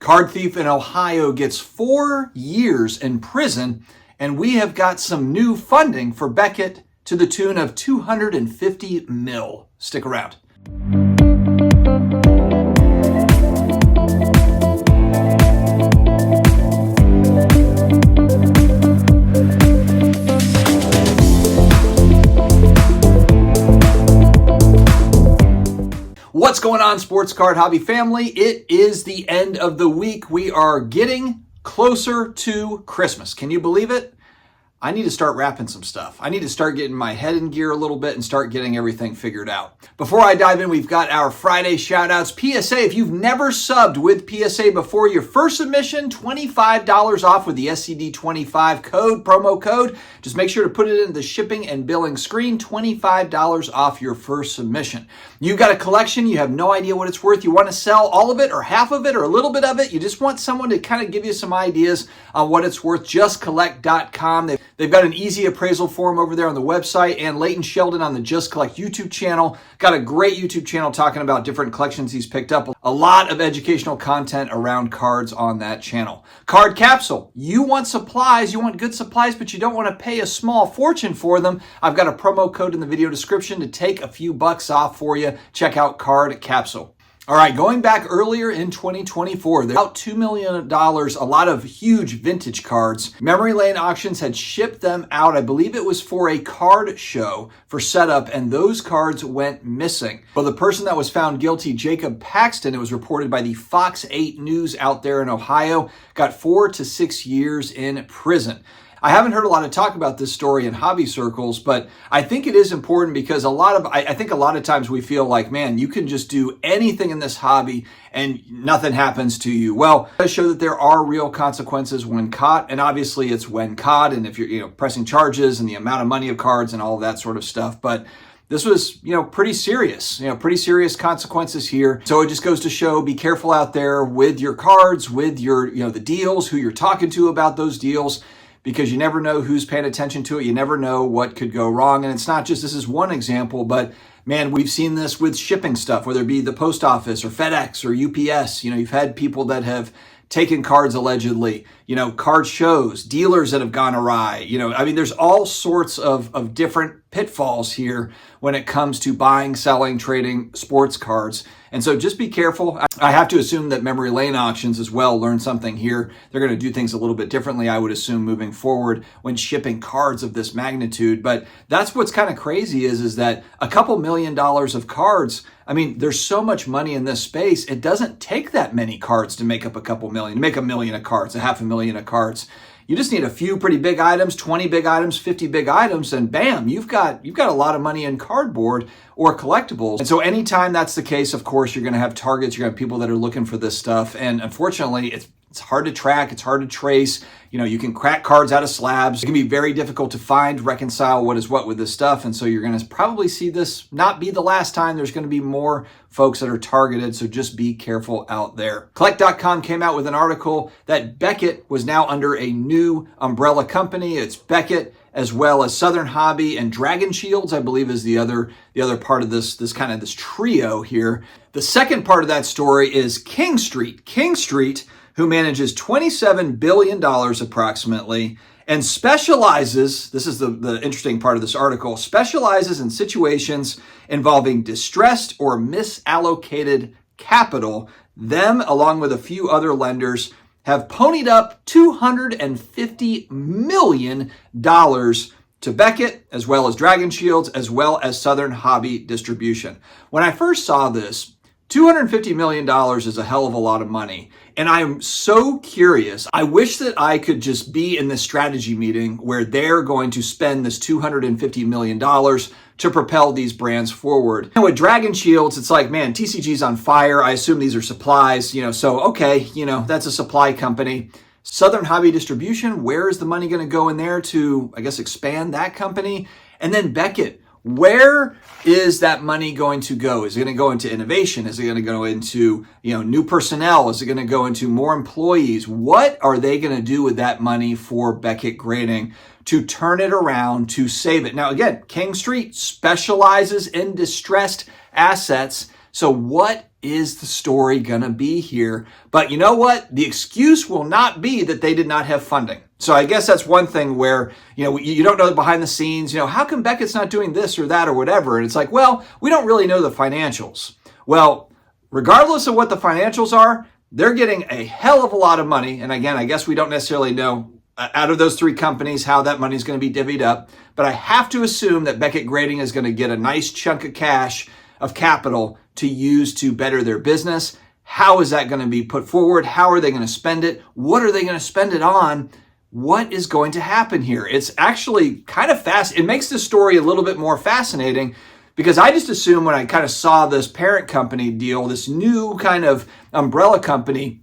Card thief in Ohio gets 4 years in prison, and we have got some new funding for Beckett to the tune of $250 million. Stick around. What's going on, sports card hobby family? It is the end of the week. We are getting closer to Christmas. Can you believe it? I need to start wrapping some stuff. I need to start getting my head in gear a little bit and start getting everything figured out. Before I dive in, we've got our Friday shoutouts. PSA, if you've never subbed with PSA before, your first submission, $25 off with the SCD25 promo code. Just make sure to put it in the shipping and billing screen, $25 off your first submission. You've got a collection, you have no idea what it's worth. You want to sell all of it or half of it or a little bit of it. You just want someone to kind of give you some ideas on what it's worth. JustCollect.com. They've got an easy appraisal form over there on the website, and Leighton Sheldon on the Just Collect YouTube channel. Got a great YouTube channel talking about different collections he's picked up. A lot of educational content around cards on that channel. Card Capsule. You want supplies, you want good supplies, but you don't want to pay a small fortune for them. I've got a promo code in the video description to take a few bucks off for you. Check out Card Capsule. All right, going back earlier in 2024, about $2 million, a lot of huge vintage cards. Memory Lane Auctions had shipped them out. I believe it was for a card show for setup, and those cards went missing. Well, the person that was found guilty, Jacob Paxton, it was reported by the Fox 8 News out there in Ohio, got 4 to 6 years in prison. I haven't heard a lot of talk about this story in hobby circles, but I think it is important because I think a lot of times we feel like, man, you can just do anything in this hobby and nothing happens to you. Well, it does show that there are real consequences when caught, and obviously it's when caught, and if you're pressing charges and the amount of money of cards and all of that sort of stuff. But this was, pretty serious, pretty serious consequences here. So it just goes to show, be careful out there with your cards, with your, the deals, who you're talking to about those deals, because you never know who's paying attention to it. You never know what could go wrong. And it's not just, this is one example, but man, we've seen this with shipping stuff, whether it be the post office or FedEx or UPS. You've had people that have taken cards allegedly, card shows, dealers that have gone awry. There's all sorts of different pitfalls here when it comes to buying, selling, trading sports cards. And so just be careful. I have to assume that Memory Lane Auctions as well learned something here. They're going to do things a little bit differently, I would assume, moving forward when shipping cards of this magnitude. But that's what's kind of crazy is that a couple $1 million of cards, there's so much money in this space. It doesn't take that many cards to make up a couple million, make $1 million of cards, $500,000 of cards. You just need a few pretty big items, 20 big items, 50 big items, and bam, you've got a lot of money in cardboard or collectibles. And so anytime that's the case, of course, you're going to have targets, you're going to have people that are looking for this stuff. And unfortunately, it's hard to track, it's hard to trace. You can crack cards out of slabs. It can be very difficult to find, reconcile what is what with this stuff. And so you're going to probably see this not be the last time. There's going to be more folks that are targeted. So just be careful out there. Collect.com came out with an article that Beckett was now under a new umbrella company. It's Beckett, as well as Southern Hobby and Dragon Shields, I believe, is the other part of this trio here. The second part of that story is King Street. King Street, who manages $27 billion approximately, and specializes, this is the interesting part of this article, specializes in situations involving distressed or misallocated capital. Them, along with a few other lenders, have ponied up $250 million to Beckett, as well as Dragon Shields, as well as Southern Hobby Distribution. When I first saw this, $250 million is a hell of a lot of money. And I'm so curious. I wish that I could just be in this strategy meeting where they're going to spend this $250 million to propel these brands forward. And with Dragon Shields, it's like, man, TCG's on fire. I assume these are supplies, so okay, that's a supply company. Southern Hobby Distribution, where is the money going to go in there to, I guess, expand that company? And then Beckett, where is that money going to go? Is it going to go into innovation? Is it going to go into, new personnel? Is it going to go into more employees? What are they going to do with that money for Beckett Grading to turn it around, to save it? Now, again, King Street specializes in distressed assets. So what is the story gonna be here? But you know what? The excuse will not be that they did not have funding. So I guess that's one thing where, you don't know behind the scenes, how come Beckett's not doing this or that or whatever? And it's like, well, we don't really know the financials. Well, regardless of what the financials are, they're getting a hell of a lot of money. And again, I guess we don't necessarily know out of those three companies how that money is going to be divvied up. But I have to assume that Beckett Grading is going to get a nice chunk of cash, of capital, to use to better their business. How is that going to be put forward? How are they going to spend it? What are they going to spend it on? What is going to happen here? It's actually kind of fast. It makes the story a little bit more fascinating, because I just assumed when I kind of saw this parent company deal, this new kind of umbrella company,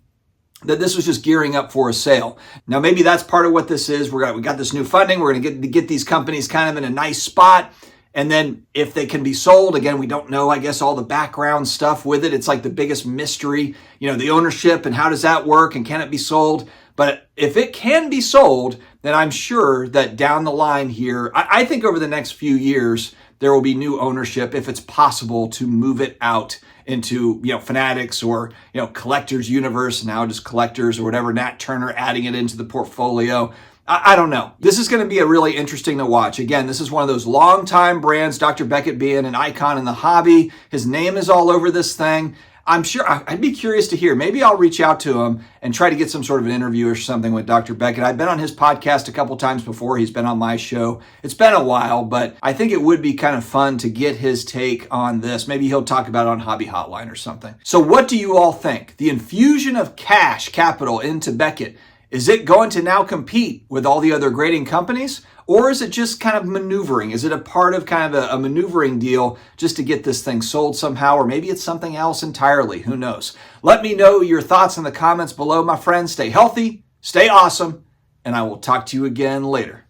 that this was just gearing up for a sale. Now, maybe that's part of what this is. We got this new funding. We're going to get these companies kind of in a nice spot. And then if they can be sold, again, we don't know, I guess, all the background stuff with it. It's like the biggest mystery, the ownership and how does that work and can it be sold? But if it can be sold, then I'm sure that down the line here, I think over the next few years, there will be new ownership if it's possible to move it out into, Fanatics or, Collectors Universe, now just Collectors or whatever, Nat Turner adding it into the portfolio. I don't know. This is going to be a really interesting to watch. Again, this is one of those long-time brands, Dr. Beckett being an icon in the hobby. His name is all over this thing. I'm sure I'd be curious to hear. Maybe I'll reach out to him and try to get some sort of an interview or something with Dr. Beckett. I've been on his podcast a couple times before. He's been on my show. It's been a while, but I think it would be kind of fun to get his take on this. Maybe he'll talk about it on Hobby Hotline or something. So what do you all think? The infusion of cash capital into Beckett, is it going to now compete with all the other grading companies? Or is it just kind of maneuvering? Is it a part of kind of a maneuvering deal just to get this thing sold somehow? Or maybe it's something else entirely. Who knows? Let me know your thoughts in the comments below, my friends. Stay healthy, stay awesome, and I will talk to you again later.